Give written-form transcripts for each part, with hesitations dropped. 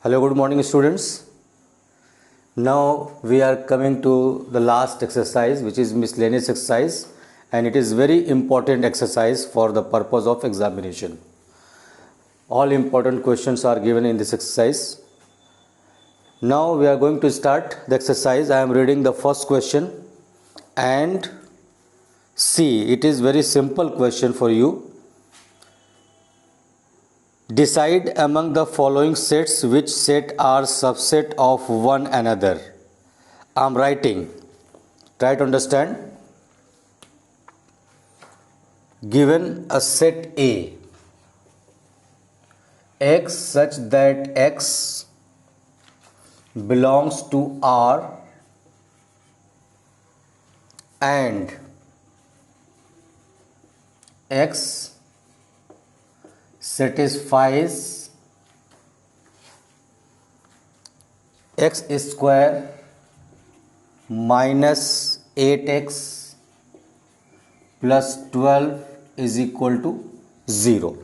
Hello, good morning, students. Now we are coming to the last exercise, which is miscellaneous exercise, and it is very important exercise for the purpose of examination. All important questions are given in this exercise. Now we are going to start the exercise. I am reading the first question, and see, it is very simple question for you. Decide among the following sets which set are subset of one another. I am writing. Try to understand. Given a set A, X such that X belongs to R and X satisfies x square minus 8x plus 12 is equal to 0.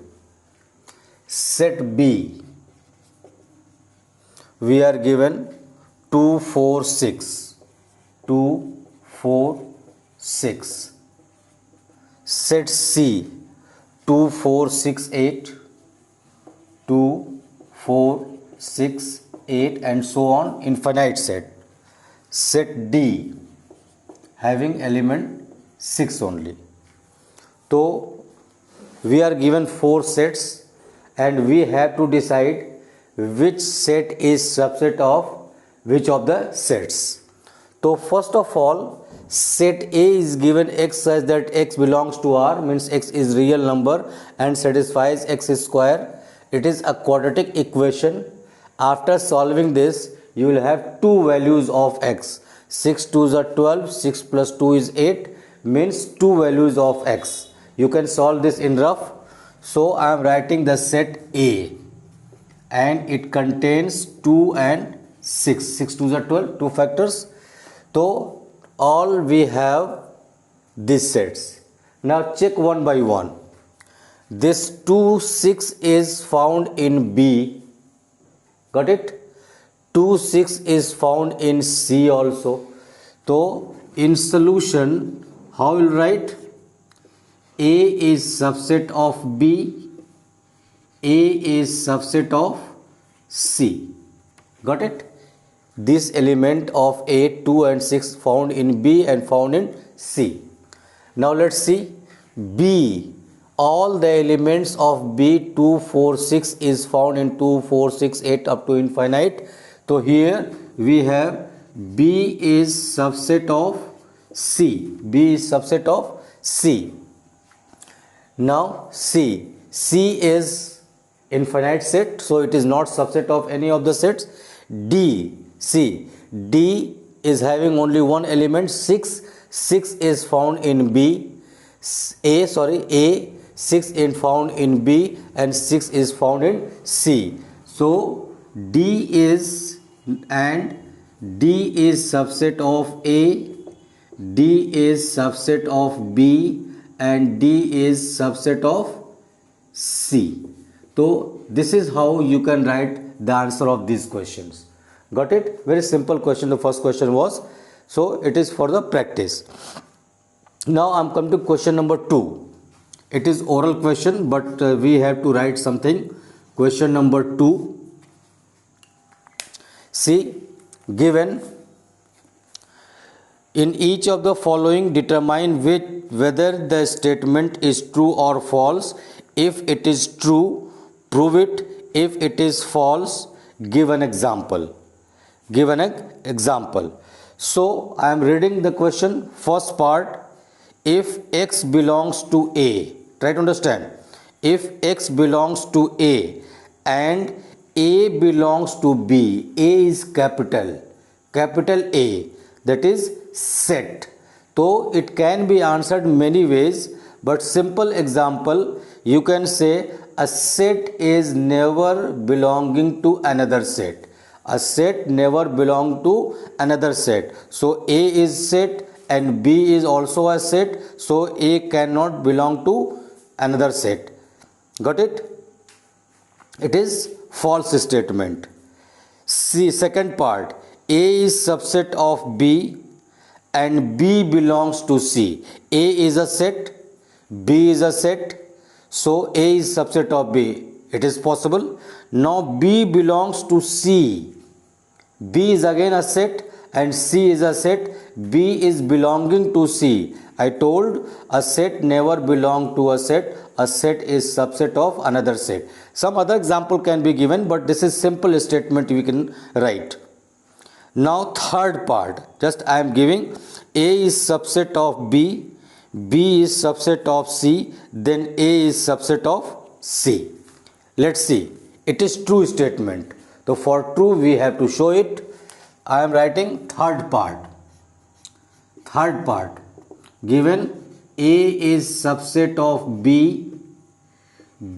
Set B, we are given 2, 4, 6. 2, 4, 6. Set C, 2, 4, 6, 8. 2, 4, 6, 8 and so on, infinite set. Set D having element 6 only. So we are given 4 sets and we have to decide which set is subset of which of the sets. So first of all, set A is given x such that x belongs to R, means x is real number and satisfies x square. It is a quadratic equation. After solving this, you will have two values of x. 6 2s are 12, 6 plus 2 is 8, means two values of x. You can solve this in rough. So I am writing the set A and it contains 2 and 6. 6 2s are 12, two factors. So all we have these sets. Now check one by one. This 2, 6 is found in B. Got it? 2, 6 is found in C also. So in solution, how will write? A is subset of B. A is subset of C. Got it? This element of A, 2 and 6 found in B and found in C. Now let's see B. All the elements of B, 2, 4, 6 is found in 2, 4, 6, 8 up to infinite. So here we have B is subset of C. B is subset of C. Now C. C is infinite set, so it is not subset of any of the sets. D. C. D is having only one element, 6. 6 is found in B. A, 6 is found in B and 6 is found in C. So D is subset of A, D is subset of B and D is subset of C. So this is how you can write the answer of these questions. Got it? Very simple question. The first question was. So it is for the practice. Now I am come to question number 2. It is oral question, but we have to write something. Question number 2. See, given in each of the following determine whether the statement is true or false. If it is true, prove it. If it is false, give an example. Give an example. So I am reading the question. First part. If x belongs to A, try to understand. If x belongs to A and A belongs to B, A is capital A, that is set. So it can be answered many ways, but simple example, you can say a set is never belonging to another set. A set never belong to another set. So A is set and B is also a set, so A cannot belong to another set. Got it? It is false statement. C, second part, A is subset of B and B belongs to C. A is a set, B is a set, so A is subset of B. It is possible. Now B belongs to C. B is again a set and C is a set. B is belonging to C. I told a set never belong to a set. A set is subset of another set. Some other example can be given, but this is simple statement we can write. Now third part, just I am giving A is subset of B, B is subset of C, then A is subset of C. Let's see. It is true statement. So for true we have to show it. I am writing third part. Third part. Given A is subset of B,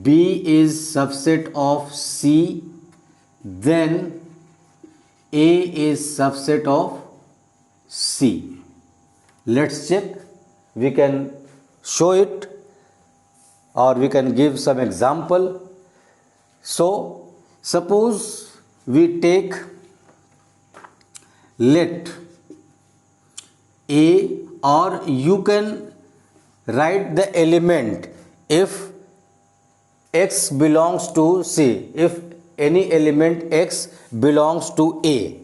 B is subset of C, then A is subset of C. Let's check. We can show it or we can give some example. So suppose we take, let A, or you can write the element if X belongs to C, if any element X belongs to A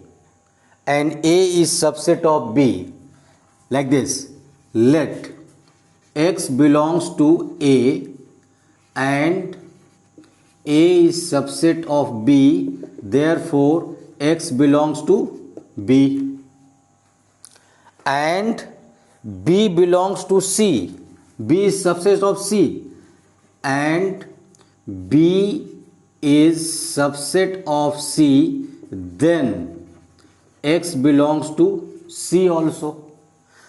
and A is subset of B, like this, let X belongs to A and A is subset of B, therefore X belongs to B, and B belongs to C, B is subset of C and B is subset of C, then X belongs to C also.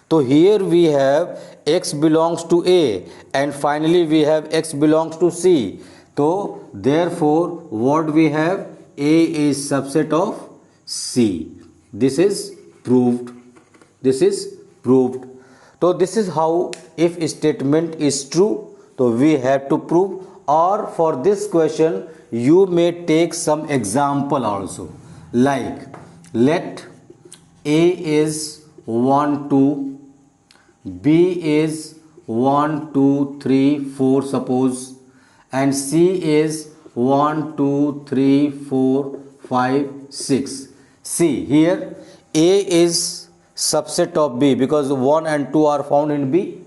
So here we have X belongs to A and finally we have X belongs to C. So therefore what we have, A is subset of C. This is proved. This is proved. So this is how, if statement is true, so we have to prove, or for this question you may take some example also, like let A is 1 2, B is 1 2 3 4 suppose, and C is 1 2 3 4 5 6. See here A is subset of B because 1 and 2 are found in B.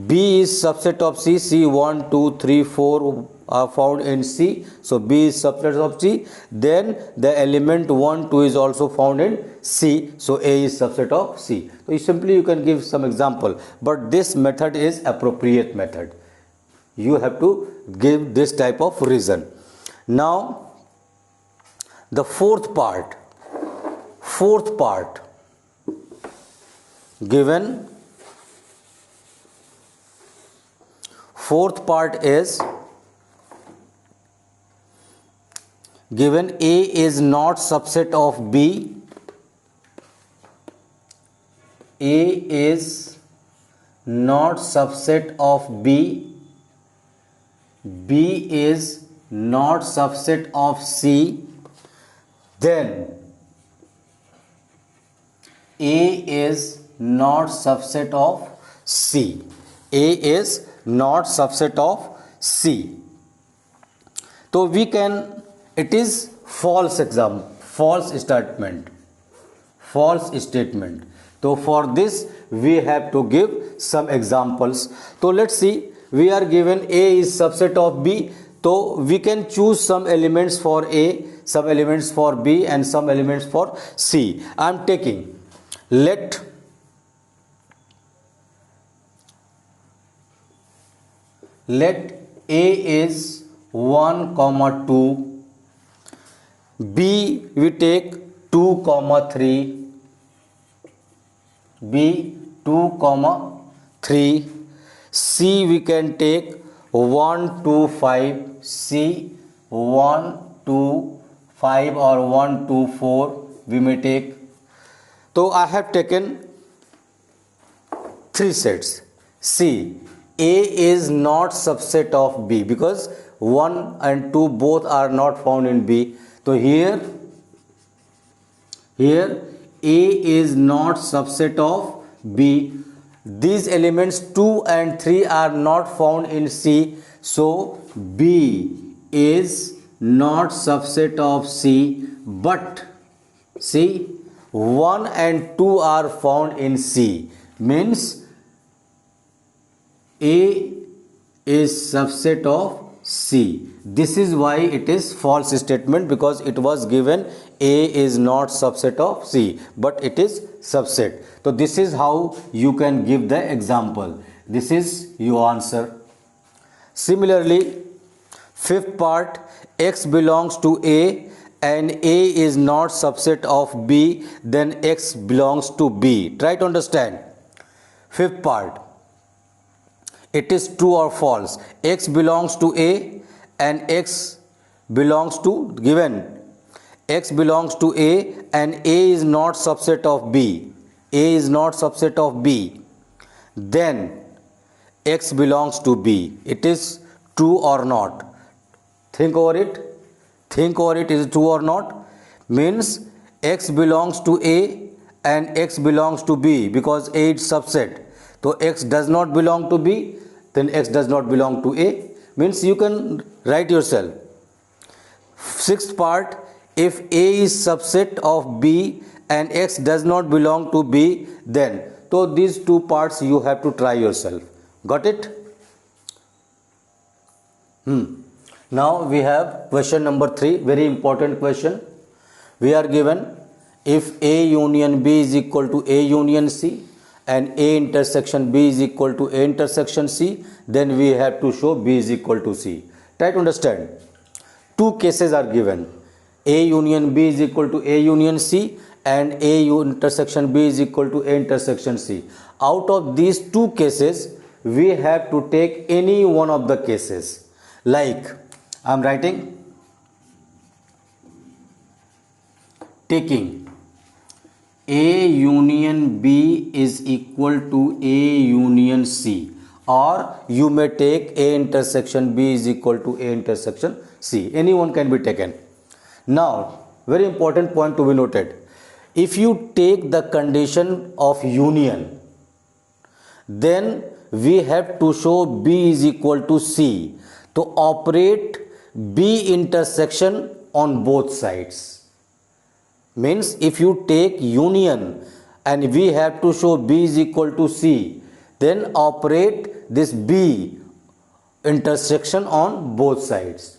B is subset of C, C 1 2 3 4 are found in C, so B is subset of C, then the element 1 2 is also found in C, so A is subset of C. So you can give some example, but this method is appropriate method. You have to give this type of reason. Now the fourth part given, fourth part is given A is not subset of B, A is not subset of B, B is not subset of C, then A is not subset of C. A is not subset of C. So we can, it is false statement. So for this we have to give some examples. So let's see, we are given A is subset of B, so we can choose some elements for A, some elements for B and some elements for C. I am taking, let A is 1 comma 2, B we take 2 comma 3, B 2 comma 3, C we can take 1 2 5, C 1 2 5 or 1 2 4 we may take. So I have taken 3 sets. See, A is not subset of B because 1 and 2 both are not found in B. So here here A is not subset of B. These elements 2 and 3 are not found in C, so B is not subset of C, but see 1 and 2 are found in C, means A is subset of C. This is why it is false statement, because it was given A is not subset of C, but it is subset. So this is how you can give the example. This is your answer. Similarly, fifth part, X belongs to A and A is not subset of B, then X belongs to B. Try to understand. Fifth part, it is true or false. X belongs to A and X belongs to, given X belongs to A and A is not subset of B. A is not subset of B. Then X belongs to B. It is true or not? Think over it. Think over it. Is it true or not? Means X belongs to A and X belongs to B, because A is subset. So X does not belong to B, then X does not belong to A. Means you can write yourself. Sixth part, if A is subset of B and X does not belong to B, then, so these two parts you have to try yourself. Got it? Now we have question number 3, very important question. We are given if A union B is equal to A union C and A intersection B is equal to A intersection C, then we have to show B is equal to C. Try to understand. Two cases are given. A union B is equal to A union C and A intersection B is equal to A intersection C. Out of these two cases, we have to take any one of the cases. Like I am writing, taking A union B is equal to A union C, or you may take A intersection B is equal to A intersection C. Anyone can be taken. Now, very important point to be noted. If you take the condition of union, then we have to show B is equal to C to operate B intersection on both sides. Means if you take union and we have to show B is equal to C, then operate this B intersection on both sides.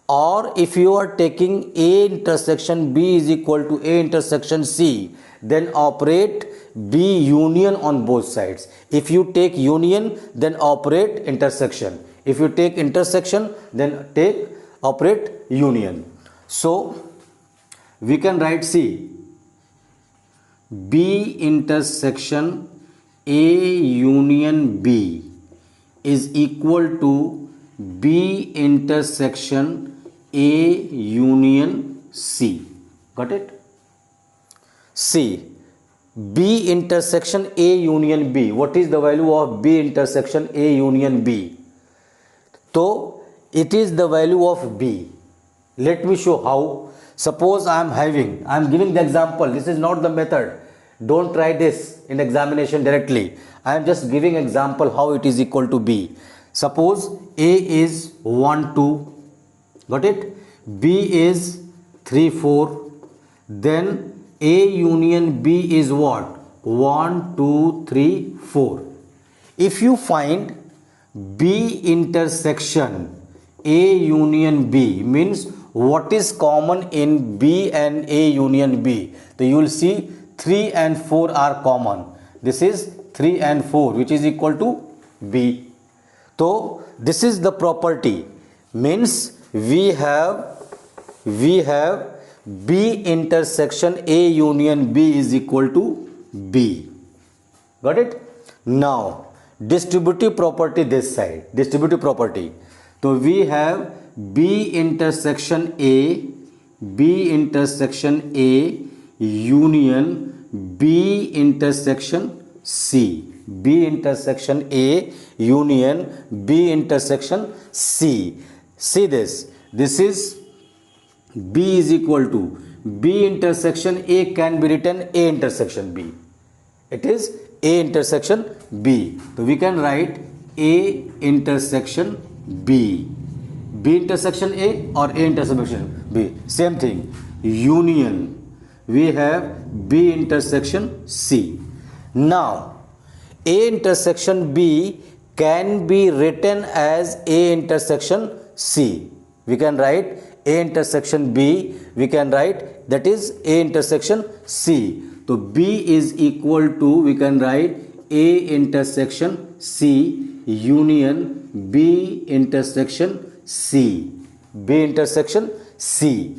Or if you are taking A intersection B is equal to A intersection C, then operate B union on both sides. If you take union, then operate intersection. If you take intersection, then operate union. So we can write, see, B intersection A union B is equal to B intersection A union C. Got it? See, B intersection A union B. What is the value of B intersection A union B? So it is the value of B. Let me show how. Suppose I am giving the example. This is not the method. Don't try this in examination directly. I am just giving example how it is equal to B. Suppose A is 1, 2. Got it? B is 3, 4. Then A union B is what? 1, 2, 3, 4. If you find B intersection A union B, means what is common in B and A union B? So you will see 3 and 4 are common. This is 3 and 4, which is equal to B. So this is the property. Means we have B intersection A union B is equal to B. Got it? Now distributive property this side. Distributive property. So we have B intersection A union B intersection C. B intersection A union B intersection C. See this. This is B is equal to B intersection A can be written A intersection B. It is A intersection B. So we can write A intersection B. B intersection A or A intersection B. Same thing. Union. We have B intersection C. Now, A intersection B can be written as A intersection C. We can write A intersection B. We can write that is A intersection C. So B is equal to, we can write A intersection C union B intersection C. B intersection C.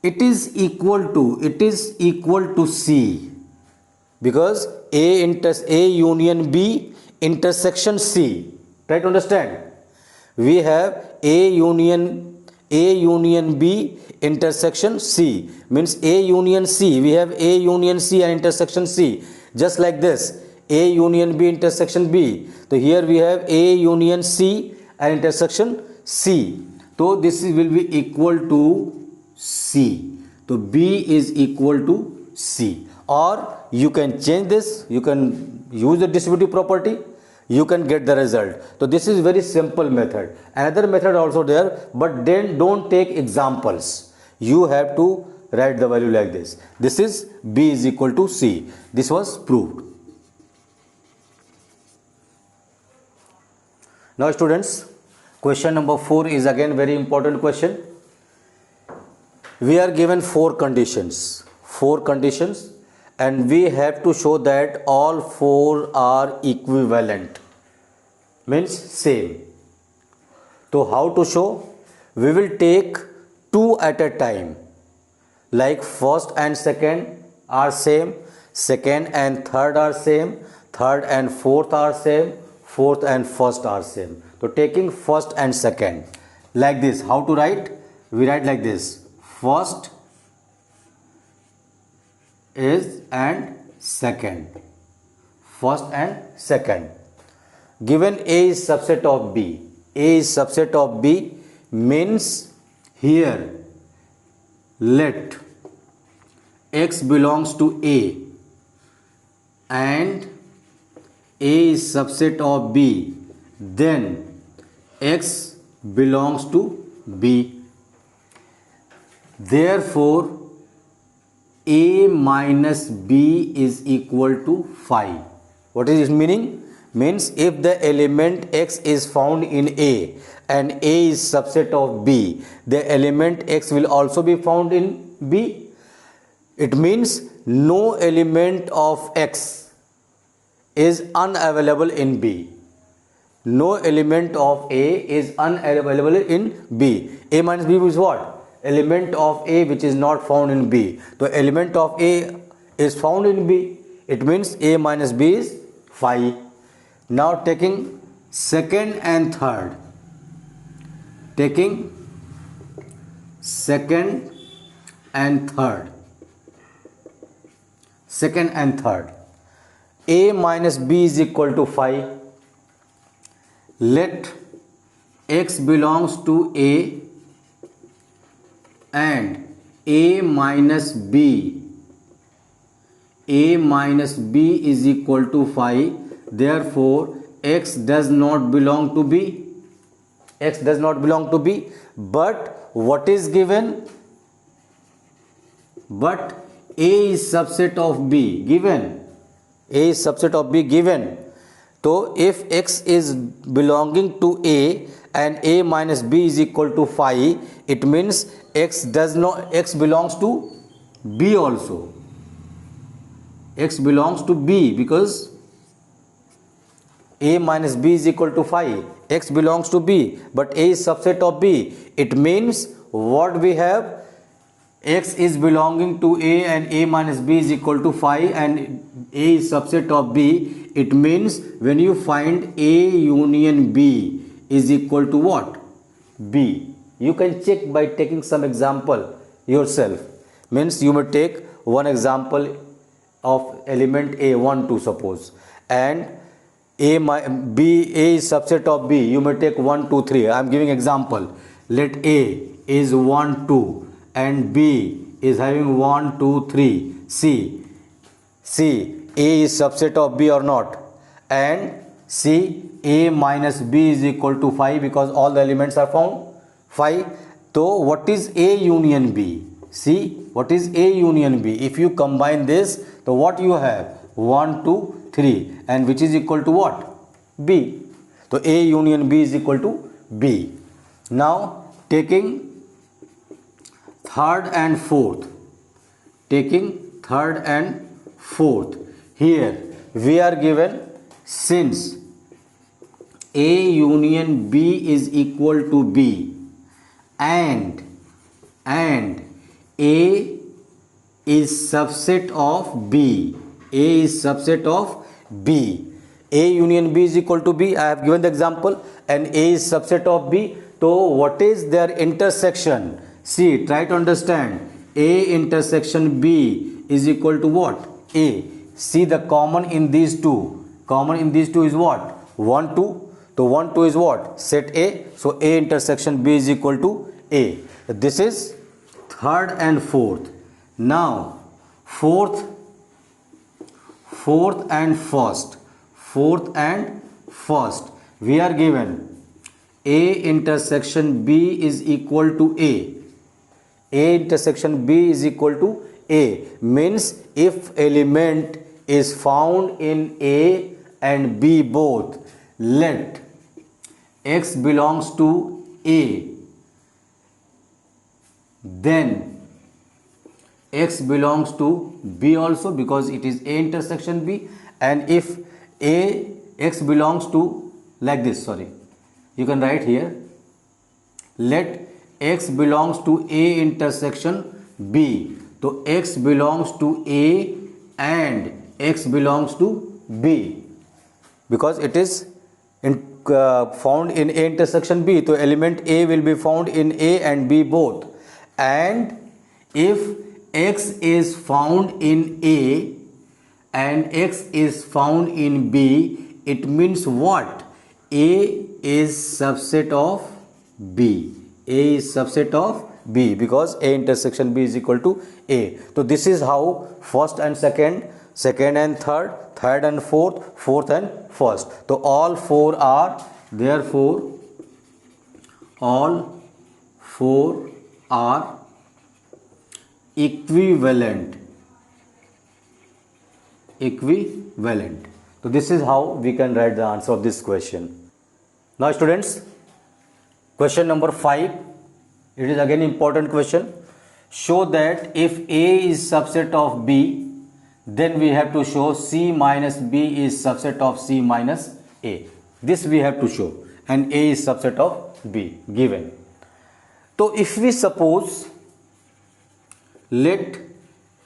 It is equal to C, because A union B intersection C. Try to understand. We have A union B intersection C, means A union C. We have A union C and intersection C. Just like this, A union B intersection B. So here we have A union C and intersection C. So this will be equal to C. So B is equal to C. Or you can change this, you can use the distributive property, you can get the result. So this is very simple method. Another method also there, but then don't take examples. You have to write the value like this. This is B is equal to C. This was proved. Now students, question number 4 is again very important question. We are given four conditions, and we have to show that all four are equivalent, means same. So how to show? We will take two at a time, like first and second are same, second and third are same, third and fourth are same, fourth and first are same. So taking first and second like this. How to write? We write like this. First is and second. First and second. Given A is subset of B. A is subset of B means here let X belongs to A and A is subset of B, then X belongs to B. Therefore, A minus B is equal to 5. What is its meaning? Means if the element X is found in A and A is subset of B, the element X will also be found in B. It means no element of X is unavailable in B. No element of A is unavailable in B. A minus B is what? Element of A which is not found in B. The element of A is found in B. It means A minus B is 5. Now taking second and third. Taking second and third. Second and third. A minus B is equal to 5. Let X belongs to A and A minus B is equal to 5. Therefore, X does not belong to B. X does not belong to B. But what is given? But A is subset of B given. A is subset of B given. So if X is belonging to A and A minus B is equal to 5, it means X belongs to B also. X belongs to B because A minus B is equal to 5. X belongs to B, but A is subset of B. It means what we have? X is belonging to A and A minus B is equal to 5 and A is subset of B. It means when you find A union B is equal to what? B. You can check by taking some example yourself. Means you may take one example of element A, 1, 2 suppose, and A is subset of B. You may take 1, 2, 3. I am giving example. Let A is 1, 2 and B is having 1 2 3. See A is subset of B or not, and see A minus B is equal to 5 because all the elements are found 5. So what is A union B? See what is A union B? If you combine this, so what you have? 1 2 3, and which is equal to what? B. So A union B is equal to B. Now taking third and fourth, here we are given, since A union B is equal to B and A is subset of B, A union B is equal to B. I have given the example, and A is subset of B. So what is their intersection? See, try to understand. A intersection B is equal to what? A. See the common in these two. Common in these two is what? 1 2. So 1 2 is what? Set A. So A intersection B is equal to A. This is third and fourth. Now fourth and first. We are given A intersection B is equal to A. A intersection B is equal to A means if element is found in A and B both, let X belongs to A, then X belongs to B also, because it is A intersection B. And if X belongs to, like this, sorry, you can write here, let X belongs to A intersection B. So X belongs to A and X belongs to B, because it is found in A intersection B. So element A will be found in A and B both. And if X is found in A and X is found in B, it means what? A is subset of B. A is subset of B because A intersection B is equal to A. So this is how first and second, second and third, third and fourth, fourth and first. So all four are, therefore all four are equivalent. So this is how we can write the answer of this question. Now students, question number 5, it is again important question. Show that if A is subset of B, then we have to show C minus B is subset of C minus A. This we have to show, and A is subset of B given. So if we suppose, let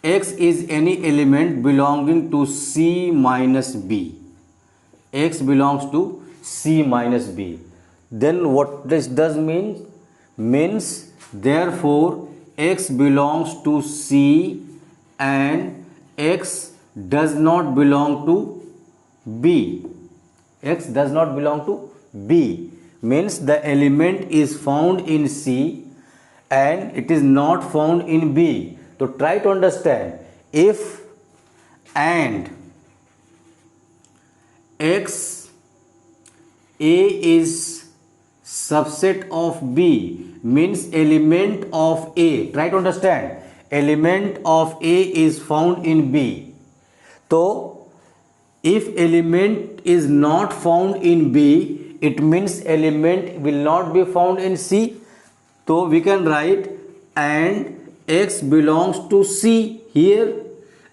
X is any element belonging to C minus B. X belongs to C minus B. Then what this does mean? Means therefore X belongs to C and X does not belong to B. X does not belong to B means the element is found in C and it is not found in B. So try to understand, if and X A is subset of B means element of A. Try to understand, element of A is found in B. So if element is not found in B, it means element will not be found in C. So we can write and X belongs to C here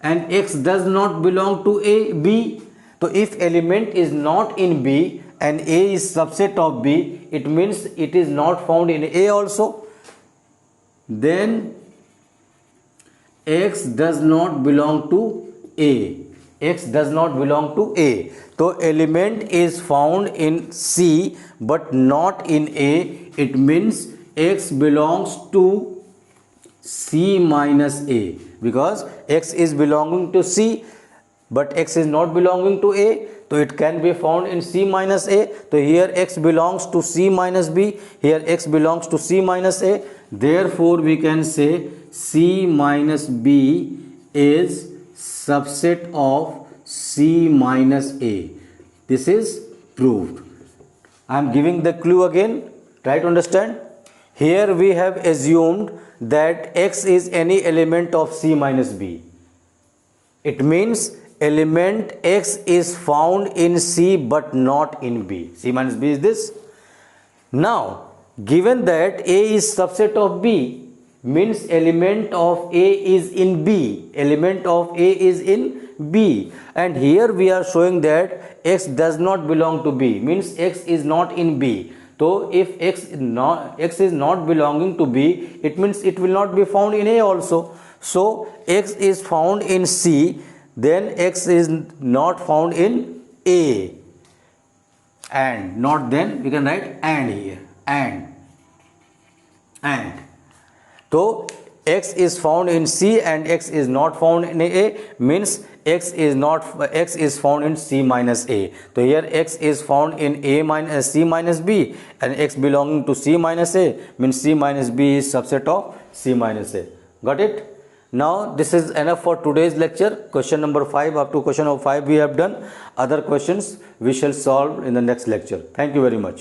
and X does not belong to B. So if element is not in B and A is subset of B, it means it is not found in A also. Then X does not belong to A. X does not belong to A. So element is found in C but not in A. It means X belongs to C minus A, because X is belonging to C but X is not belonging to A. तो it can be found in C minus A. तो here x belongs to C minus B, here x belongs to C minus A. Therefore we can say C minus B is subset of C minus A. This is proved. I am giving the clue again. Try to understand. Here we have assumed that x is any element of C minus B. It means element x is found in C but not in B. C minus B is this. Now, given that A is subset of B, means element of A is in B. Element of A is in B. And here we are showing that x does not belong to B. Means x is not in B. So if x is not belonging to B, it means it will not be found in A also. So x is found in C, then x is not found in A. And not then, we can write and here. And. So x is found in C and x is not found in A, means x is found in C minus A. So here x is found in A minus C minus B, and x belonging to C minus A, means C minus B is subset of C minus A. Got it? Now this is enough for today's lecture. Question number 5, up to question number 5 we have done. Other questions we shall solve in the next lecture. Thank you very much.